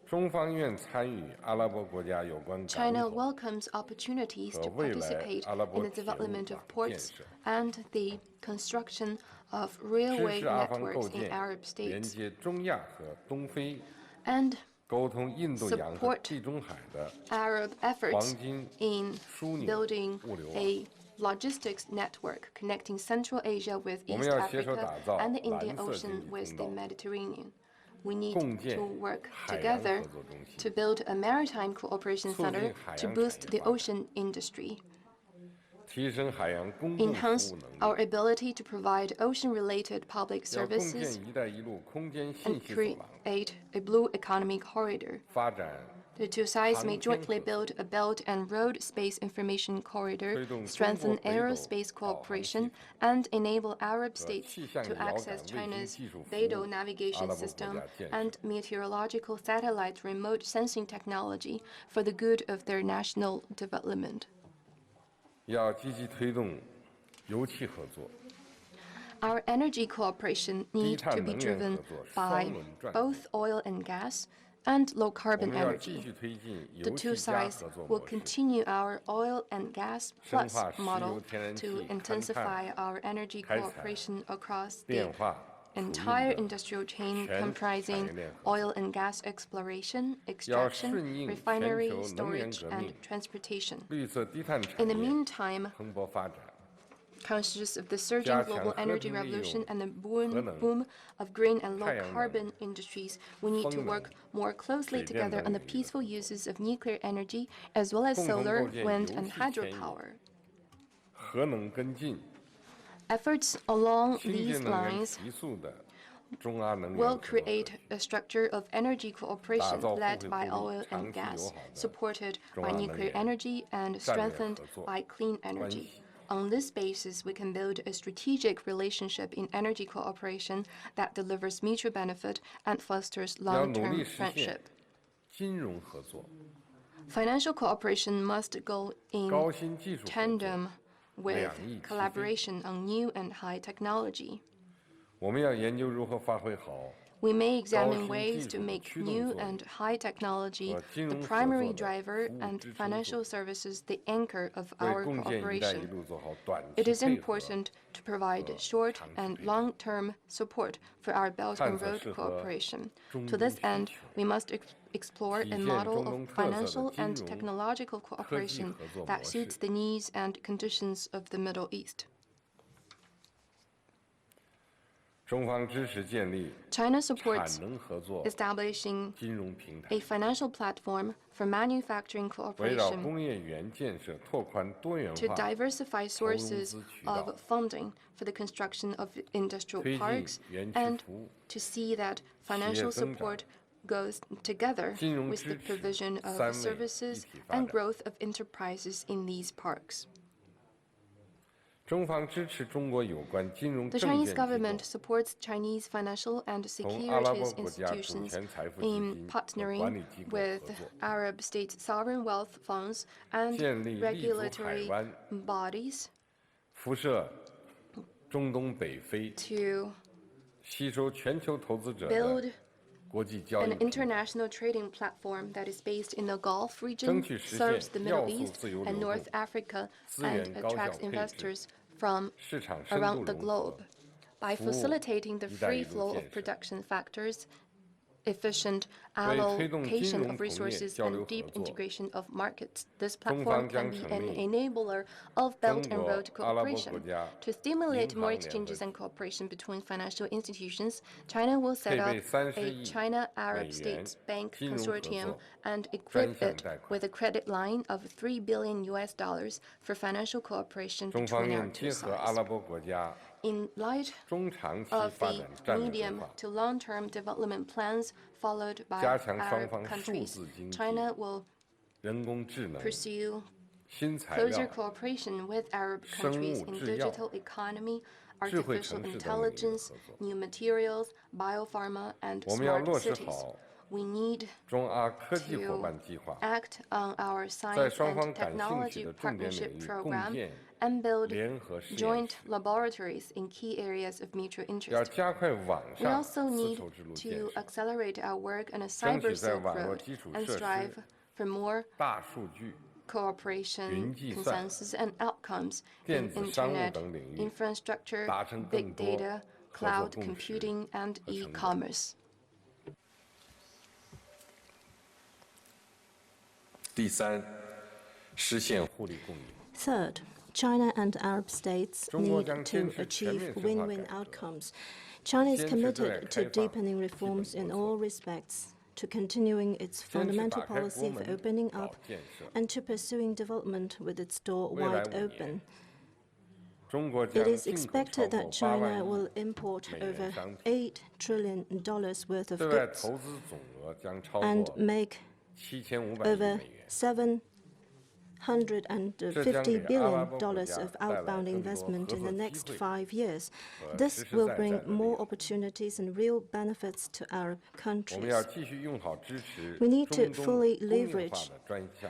中方愿参与阿拉伯国家有关港 China 口 welcomes opportunities to 和未来 participate 阿拉伯 in the 铁路 development 网 of 建 ports 设， and the construction of 支 railway 持阿方构 networks in 建 Arab 连 states, 接中亚和东非， and 沟通印度洋和 support 地中海的 Arab 黄 efforts 金 in 枢纽 building 物流网。 a logistics network connecting Central Asia with 我们 East 要携手 Africa 打造 and the Indian 蓝色 Ocean 经济 with 通 the 道， Mediterranean. We need 共建 to work 海洋 together 合作中心， to build a maritime cooperation 促进 center 海 to 洋 boost 产 the 业发展， ocean industry, 提升海洋公共服 enhance 务能力， our ability to provide ocean-related public 要共建 services, “一带一路”空间信 and 息走廊， create a blue economy corridor. 发展 The two sides may 航天 jointly 合作， build a belt and road space information corridor, 推动中 strengthen 国北斗 aerospace 导航系 cooperation, 统 and enable Arab 和 states 气象 to 遥 access 感卫星 China's 技术服 Beidou 务阿 navigation 拉伯国 system 家建 and 设。 meteorological satellite remote sensing technology for the good of their national development. 要积极推动油气合作， Our energy cooperation 低 need 碳 to be 能源 driven 合作 by 双轮转。 both oil and gas and low 我 carbon 们要继 energy. 续推进 The 油 two 气加 sides 合作 will 模式， continue our oil and gas 深 plus 化石油 model 天然 to 气勘 intensify 探 our energy 开采 cooperation across 电 the 化、储运 entire 等 industrial chain 全产 comprising 业链合 oil and gas exploration, 要 extraction, 顺应全 refinery, 球能源 storage, 革 and 命、 transportation. 绿色低碳 In 产 the 业 meantime, 蓬勃发展， conscious of the surging 加 global 强和 energy 平利 revolution 用 and the 核能、 boom of green and 太阳能、 low carbon industries, we need to 风能、 work more closely 水电 together 等 on the 领域的 peaceful uses of nuclear energy as well as 共同 solar, 构建 wind, 油 and 气牵引 hydropower. 核能跟进， Efforts along 清洁 these 能源 lines 提速的中阿能源 will 合作 create a structure of energy cooperation 打造互惠 led 互 by 利、 oil 长 and 期友 gas, 好的 supported 中 by 阿能 nuclear 源 energy and 战略 strengthened 合作 by clean 关 energy. 系。 On this basis, we can build a strategic relationship in energy cooperation that delivers mutual benefit and fosters 要努 long-term 力实现 friendship. 金融合作、 Financial cooperation must go in 高新技术合作， tandem with 两翼齐飞。 collaboration on new and high technology. 我们要研究如何发挥好 We may examine 高新 ways 技 to 术的 make 驱动 new 作用 and high technology 和金 the 融合 primary 作的 driver 服务 and 支撑 financial 作 services the anchor of 为 our 共建“一带一 cooperation. 路”做好短 It 期 is 配合 important to provide short 长期 and 配合。 long-term support for our Belt and 探索 Road 适合 cooperation. 中 To 东 this 需 end, 求， we must explore 体 a 现 model 中东 of 特色的 financial 金 and 融 technological 科技 cooperation 合作模 that 式 suits the needs and conditions of the Middle East. China supports establishing a financial platform for manufacturing cooperation to diversify sources of funding for the construction of industrial parks and to see that financial support goes together with the provision of services and growth of enterprises in these parks. The Chinese government supports Chinese financial and securities institutions in partnering with Arab state sovereign wealth funds and regulatory bodies to build an international trading platform that is based in the Gulf region, serves the Middle East and North Africa, and attracts investors from around the globe. By facilitating the free flow of production factors, efficient allocation of resources, and deep integration of markets, this platform can be an enabler of Belt and Road cooperation. To stimulate more exchanges and cooperation between financial institutions, China will set up a China-Arab States Bank Consortium and equip it with a credit line of $3 billion for financial cooperation between our two sides. In light of the medium to long-term development plans followed by Arab countries, China will pursue closer cooperation with Arab countries in digital economy, artificial intelligence, new materials, biopharma, and smart cities. We need to act on our science and technology partnership program and build joint laboratories in key areas of mutual interest. We also need to accelerate our work on a cyber Silk Road and strive for more cooperation, consensus, and outcomes in internet, infrastructure, big data, cloud computing, and e-commerce. Third, China and Arab states need to achieve win-win outcomes. China is committed to deepening reforms in all respects, to continuing its fundamental policy of opening up, and to pursuing development with its door wide open. It is expected that China will import over $8 trillion worth of goods and make over $750 billion of outbound investment in the next 5 years. This will bring more opportunities and real benefits to Arab countries. We need to fully leverage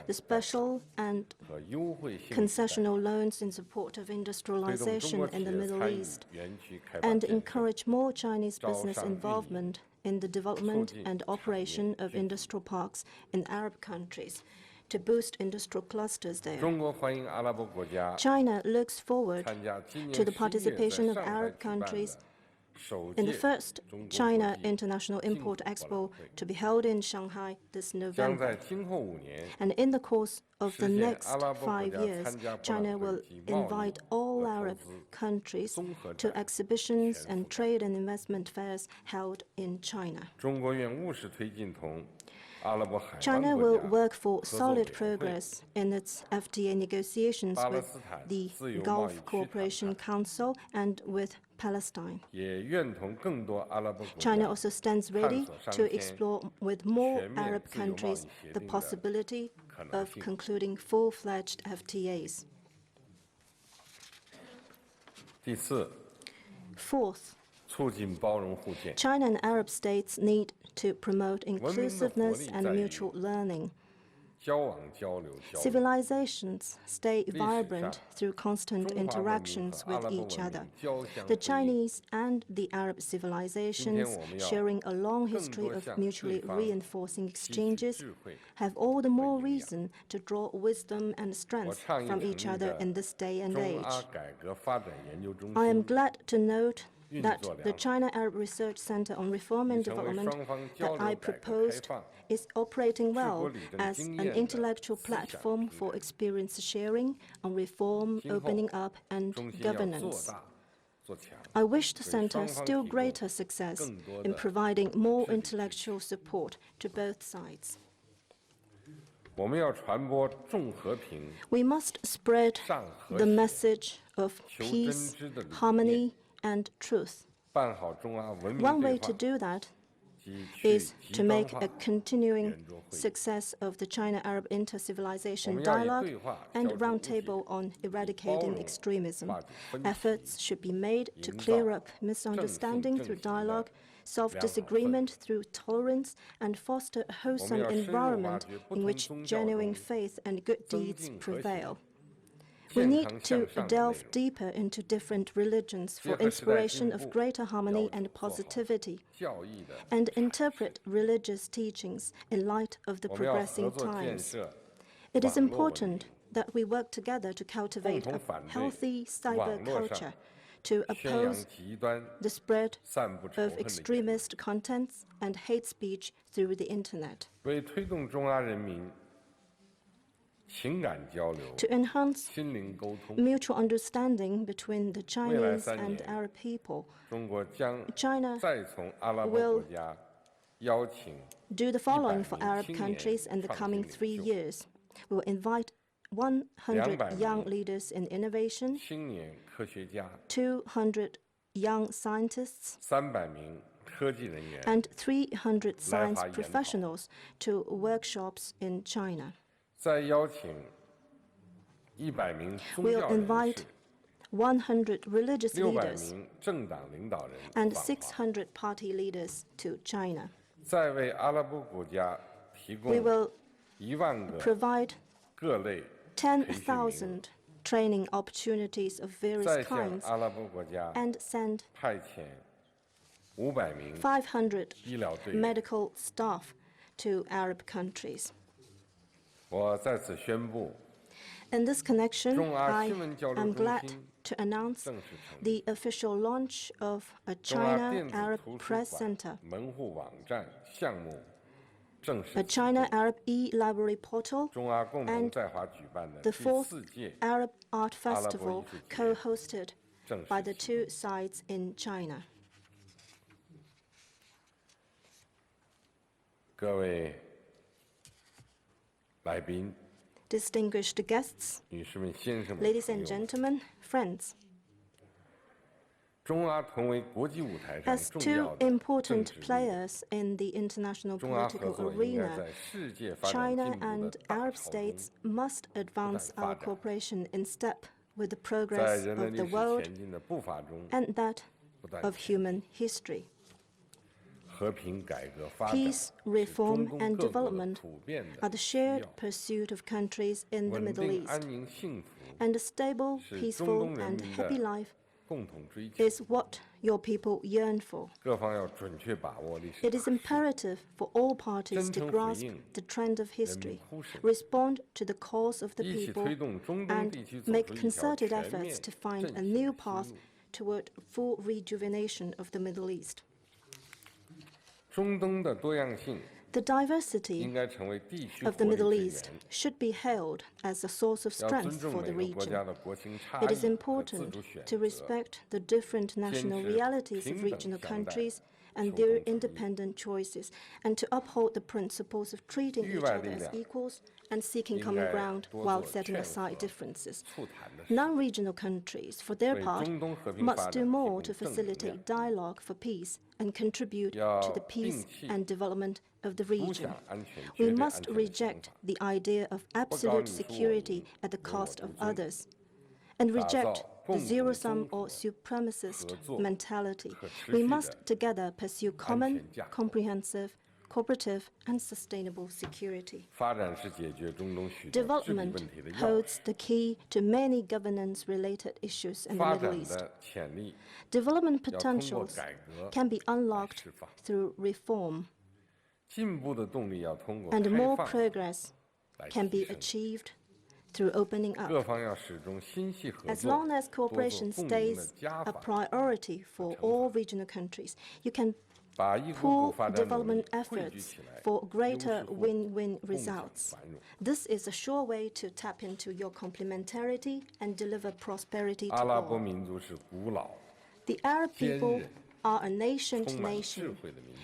the special and concessional loans in support of industrialization in the Middle East and encourage more Chinese business involvement in the development and operation of industrial parks in Arab countries to boost industrial clusters there. China looks forward to the participation of Arab countries in the first China International Import Expo to be held in Shanghai this November. And in the course of the next 5 years, China will invite all Arab countries to exhibitions and trade and investment fairs held in China. China will work for solid progress in its FTA negotiations with the Gulf Cooperation Council and with Palestine. China also stands ready to explore with more Arab countries the possibility of concluding full-fledged FTAs. Fourth, China and Arab states need to promote inclusiveness and mutual learning. Civilizations stay vibrant through constant interactions with each other. The Chinese and the Arab civilizations, sharing a long history of mutually reinforcing exchanges, have all the more reason to draw wisdom and strength from each other in this day and age. I am glad to note that the China-Arab Research Center on Reform and Development that I proposed is operating well as an intellectual platform for experience sharing on reform, opening up, and governance. I wish to center still greater success in providing more intellectual support to both sides. We must spread the message of peace, harmony, and truth. One way to do that is to make a continuing success of the China-Arab Inter-Civilization Dialogue and Roundtable on Eradicating Extremism. Efforts should be made to clear up misunderstanding through dialogue, solve disagreement through tolerance, and foster a wholesome environment in which genuine faith and good deeds prevail. We need to delve deeper into different religions for inspiration of greater harmony and positivity, and interpret religious teachings in light of the progressing times. It is important that we work together to cultivate a healthy cyber culture to oppose the spread of extremist contents and hate speech through the Internet. To enhance mutual understanding between the Chinese and Arab people, China will do the following for Arab countries in the coming 3 years. We will invite 100 young leaders in innovation, 200 young scientists, and 300 science professionals to workshops in China. We'll invite 100 religious leaders and 600 party leaders to China. We will provide 10,000 training opportunities of various kinds and send 500 medical staff to Arab countries. In this connection, I am glad to announce the official launch of a China-Arab Press Center, a China-Arab e-library portal, and the 4th Arab Art Festival co-hosted by the two sides in China. Distinguished guests, ladies and gentlemen, friends. As two important players in the international political arena, China and Arab states must advance our cooperation in step with the progress of the world and that of human history. Peace, reform, and development are the shared pursuit of countries in the Middle East, and a stable, peaceful, and happy life is what your people yearn for. It is imperative for all parties to grasp the trend of history, respond to the cause of the people, and make concerted efforts to find a new path toward full rejuvenation of the Middle East. The diversity of the Middle East should be held as a source of strength for the region. It is important to respect the different national realities of regional countries and their independent choices, and to uphold the principles of treating each other as equals and seeking common ground while setting aside differences. Non-regional countries, for their part, must do more to facilitate dialogue for peace and contribute to the peace and development of the region. We must reject the idea of absolute security at the cost of others, and reject the zero-sum or supremacist mentality. We must together pursue common, comprehensive, cooperative, and sustainable security. Development holds the key to many governance-related issues in the Middle East. Development potentials can be unlocked through reform, and more progress can be achieved through opening up. As long as cooperation stays a priority for all regional countries, you can pool development efforts for greater win-win results. This is a sure way to tap into your complementarity and deliver prosperity to all. The Arab people are a nation to nation,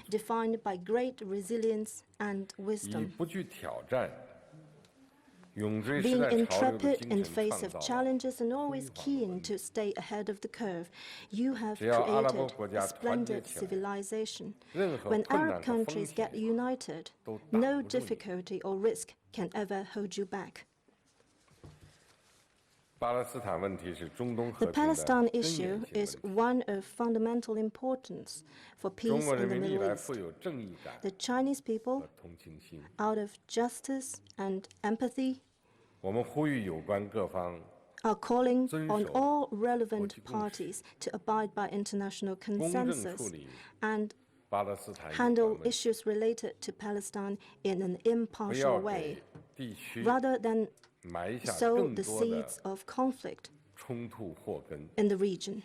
defined by great resilience and wisdom. Being intrepid in face of challenges and always keen to stay ahead of the curve, you have created a splendid civilization. When Arab countries get united, no difficulty or risk can ever hold you back. The Palestine issue is one of fundamental importance for peace in the Middle East. The Chinese people, out of justice and empathy, are calling on all relevant parties to abide by international consensus and handle issues related to Palestine in an impartial way, rather than sow the seeds of conflict in the region.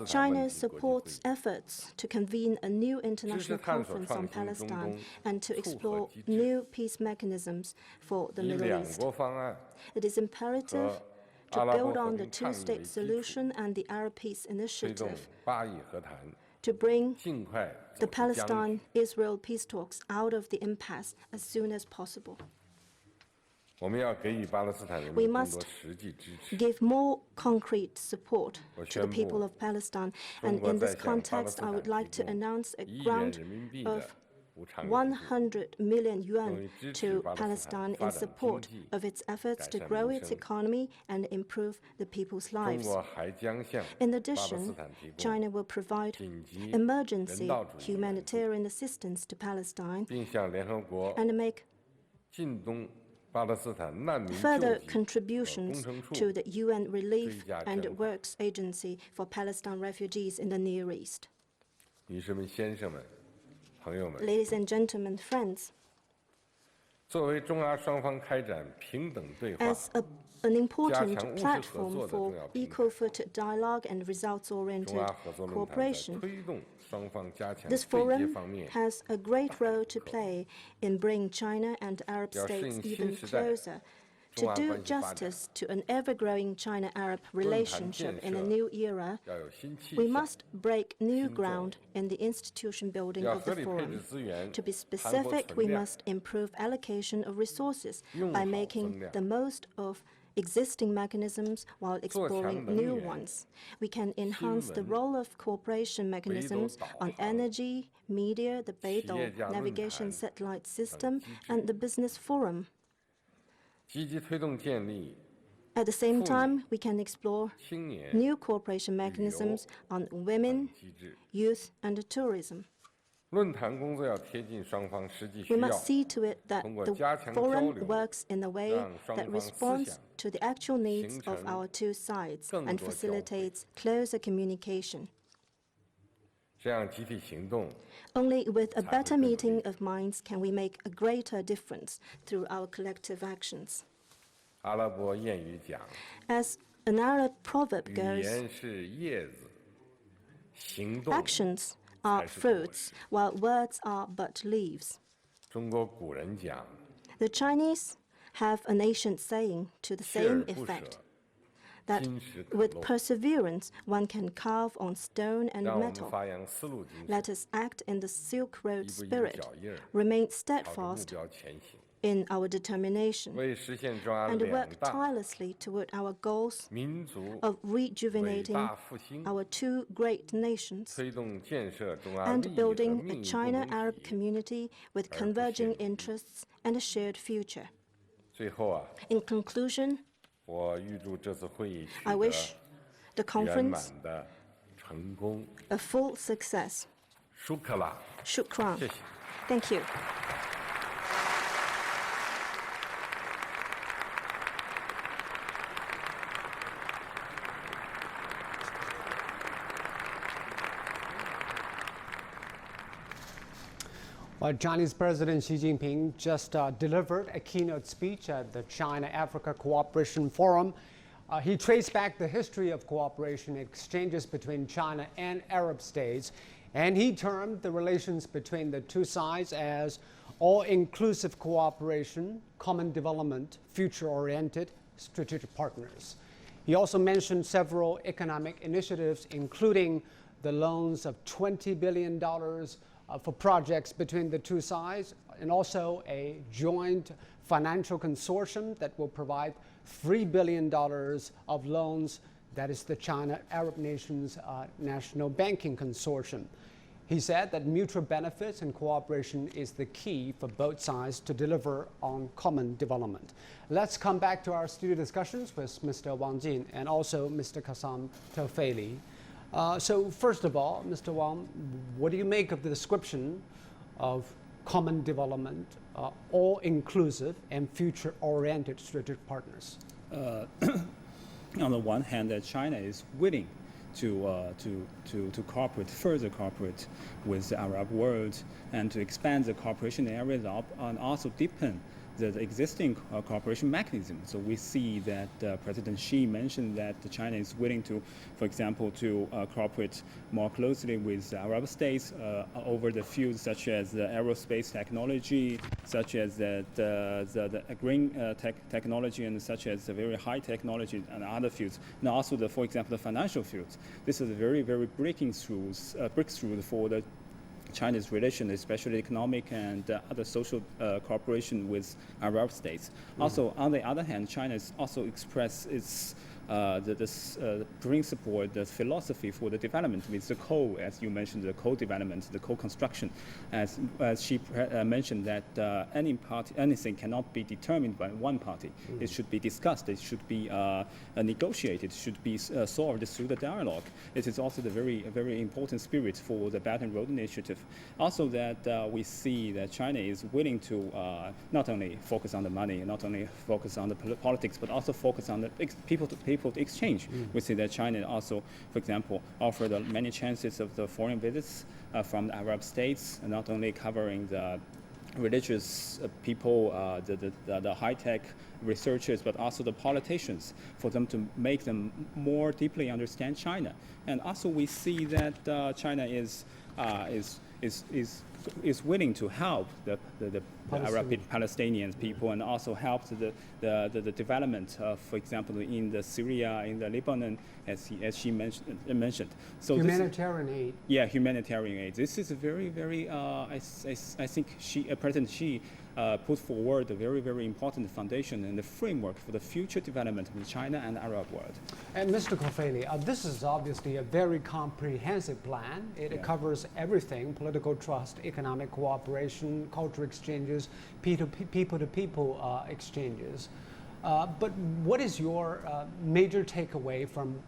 China supports efforts to convene a new international conference on Palestine and to explore new peace mechanisms for the Middle East. It is imperative to build on the two-state solution and the Arab Peace Initiative to bring the Palestine-Israel peace talks out of the impasse as soon as possible. We must give more concrete support to the people of Palestine, and in this context, I would like to announce a grant of 100 million yuan to Palestine in support of its efforts to grow its economy and improve the people's lives. In addition, China will provide emergency humanitarian assistance to Palestine and make further contributions to the UN Relief and Works Agency for Palestine refugees in the Near East. Ladies and gentlemen, friends, as an important platform for equal-footed dialogue and results-oriented cooperation, this forum has a great role to play in bringing China and Arab states even closer. To do justice to an ever-growing China-Arab relationship in a new era, we must break new ground in the institution building of the forum. To be specific, we must improve allocation of resources by making the most of existing mechanisms while exploring new ones. We can enhance the role of cooperation mechanisms on energy, media, the Beidou navigation satellite system, and the business forum. At the same time, we can explore new cooperation mechanisms on women, youth, and tourism. We must see to it that the forum works in a way that responds to the actual needs of our two sides and facilitates closer communication. Only with a better meeting of minds can we make a greater difference through our collective actions. As an Arab proverb goes, actions are fruits, while words are but leaves. The Chinese have an ancient saying to the same effect, that with perseverance one can carve on stone and metal. Let us act in the Silk Road spirit, remain steadfast in our determination, and work tirelessly toward our goals of rejuvenating our two great nations and building a China-Arab community with converging interests and a shared future. In conclusion, I wish the conference a full success. Shukran. Thank you. Well, Chinese President Xi Jinping just delivered a keynote speech at the China-Africa Cooperation Forum. He traced back the history of cooperation exchanges between China and Arab states, and he termed the relations between the two sides as all-inclusive cooperation, common development, future-oriented strategic partners. He also mentioned several economic initiatives, including the loans of $20 billion for projects between the two sides, and also a joint financial consortium that will provide $3 billion of loans. That is the China Arab Nations National Banking Consortium. He said that mutual benefits and cooperation is the key for both sides to deliver on common development. Let's come back to our studio discussions with Mr. Wang Jin and also Mr. Qassam Tofeli. So first of all, Mr. Wang, what do you make of the description of common development, all-inclusive and future-oriented strategic partners? On the one hand, that China is willing to cooperate, further cooperate with the Arab world, and to expand the cooperation areas up, and also deepen the existing cooperation mechanism. So we see that President Xi mentioned that China is willing to, for example, to cooperate more closely with Arab states over the fields such as the aerospace technology, such as the green technology, and such as the very high technology and other fields, and also for example, the financial fields. This is a very, very breakthrough for the China's relation, especially economic and other social cooperation with Arab states. Also, on the other hand, China has also expressed its principle, the philosophy for the development with the as you mentioned, the co-development, the co-construction. As she mentioned that anything cannot be determined by one party. It should be discussed. It should be negotiated. It should be solved through the dialogue. It is also the very important spirit for the Belt and Road Initiative. Also, that we see that China is willing to not only focus on the money, not only focus on the politics, but also focus on the people-to-people exchange. We see that China also, for example, offered many chances of the foreign visits from the Arab states, not only covering the religious people, the high-tech researchers, but also the politicians, for them to make them more deeply understand China. And also we see that China is willing to help the Arab Palestinian people, and also help the development of, for example, in the Syria, in the Lebanon, as she mentioned. So humanitarian aid. Yeah, humanitarian aid. This is a very, I think President Xi put forward a very important foundation and the framework for the future development of the China and Arab world. And Mr. Tofeli, this is obviously a very comprehensive plan. It covers everything: political trust, economic cooperation, cultural exchanges, people-to-people exchanges. But what is your major takeaway from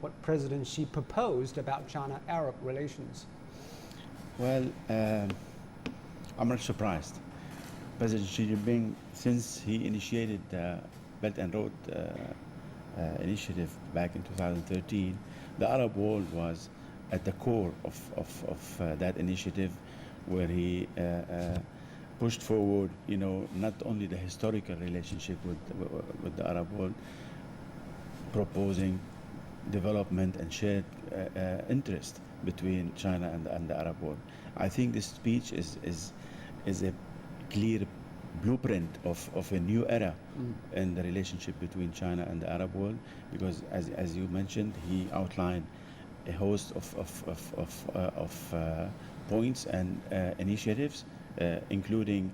what President Xi proposed about China-Arab relations? Well, I'm not surprised. President Xi Jinping, since he initiated the Belt and Road Initiative back in 2013, the Arab world was at the core of that initiative, where he pushed forward, not only the historical relationship with the Arab world, proposing development and shared interest between China and the Arab world. I think this speech is a clear blueprint of a new era in the relationship between China and the Arab world, because as you mentioned, he outlined a host of points and initiatives, including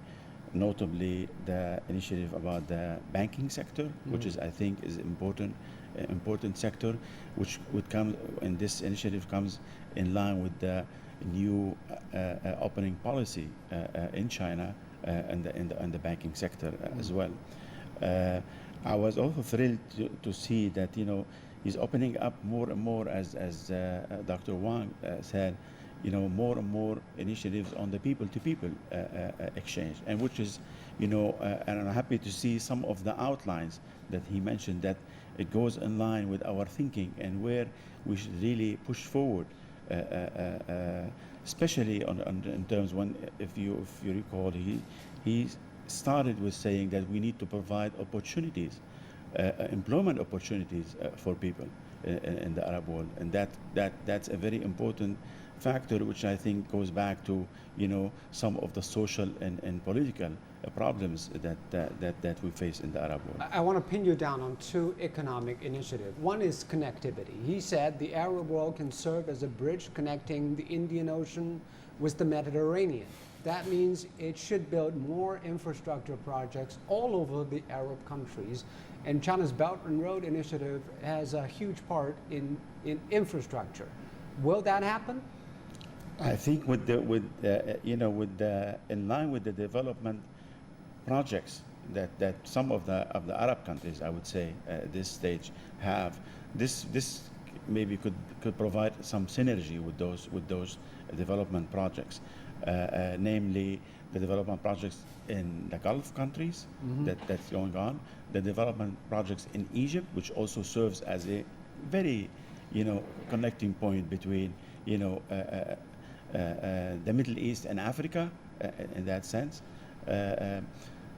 notably the initiative about the banking sector, which I think is important sector, which would come, and this initiative comes in line with the new opening policy in China and the banking sector as well. I was also thrilled to see that he's opening up more and more, as Dr. Wang said, more and more initiatives on the people-to-people exchange, and which is, and I'm happy to see some of the outlines that he mentioned, that it goes in line with our thinking and where we should really push forward, especially in terms when, if you recall, he started with saying that we need to provide opportunities, employment opportunities for people in the Arab world, and that's a very important factor which I think goes back to, you know, some of the social and political problems that we face in the Arab world. I want to pin you down on two economic initiatives. One is connectivity. He said the Arab world can serve as a bridge connecting the Indian Ocean with the Mediterranean. That means it should build more infrastructure projects all over the Arab countries. And China's Belt and Road Initiative has a huge part in infrastructure. Will that happen? I think in line with the development projects that some of the Arab countries, I would say, at this stage have, this maybe could provide some synergy with those development projects, namely the development projects in the Gulf countries that's going on, the development projects in Egypt, which also serves as a very, you know, connecting point between, you know, the Middle East and Africa in that sense.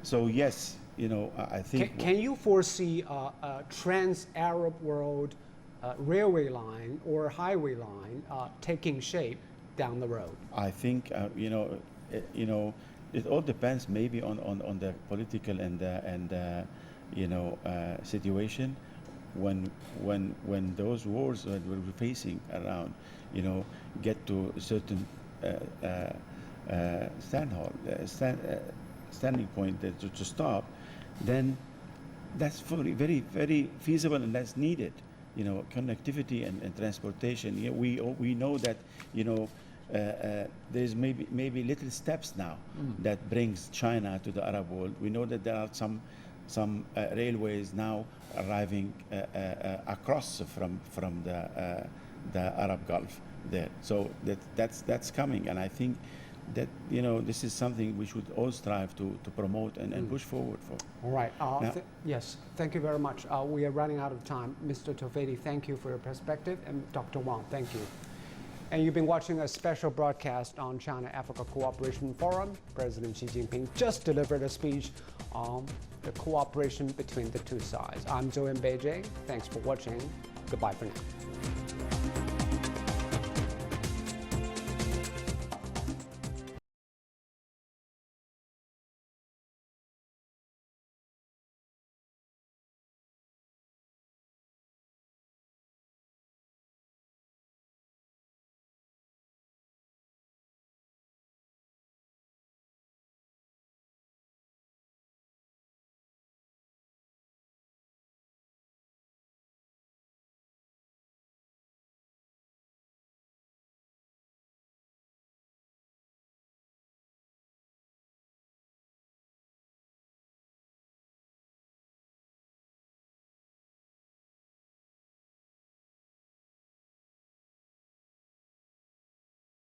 So yes, you know, I think. Can you foresee a trans-Arab world railway line or highway line taking shape down the road? I think it all depends maybe on the political and situation when those wars that we're facing around, you know, get to a certain standing point to stop, then that's very, very feasible and that's needed. You know, connectivity and transportation. Yeah, we know that, you know, there's maybe little steps now that brings China to the Arab world. We know that there are some railways now arriving across from the Arab Gulf there. So that's coming, and I think that, you know, this is something we should all strive to promote and push forward for. All right. Yes, thank you very much. We are running out of time. Mr. Tofeti, thank you for your perspective, and Dr. Wang, thank you. And you've been watching a special broadcast on China-Africa Cooperation Forum. President Xi Jinping just delivered a speech on the cooperation between the two sides. I'm Zhou in Beijing. Thanks for watching. Goodbye for now.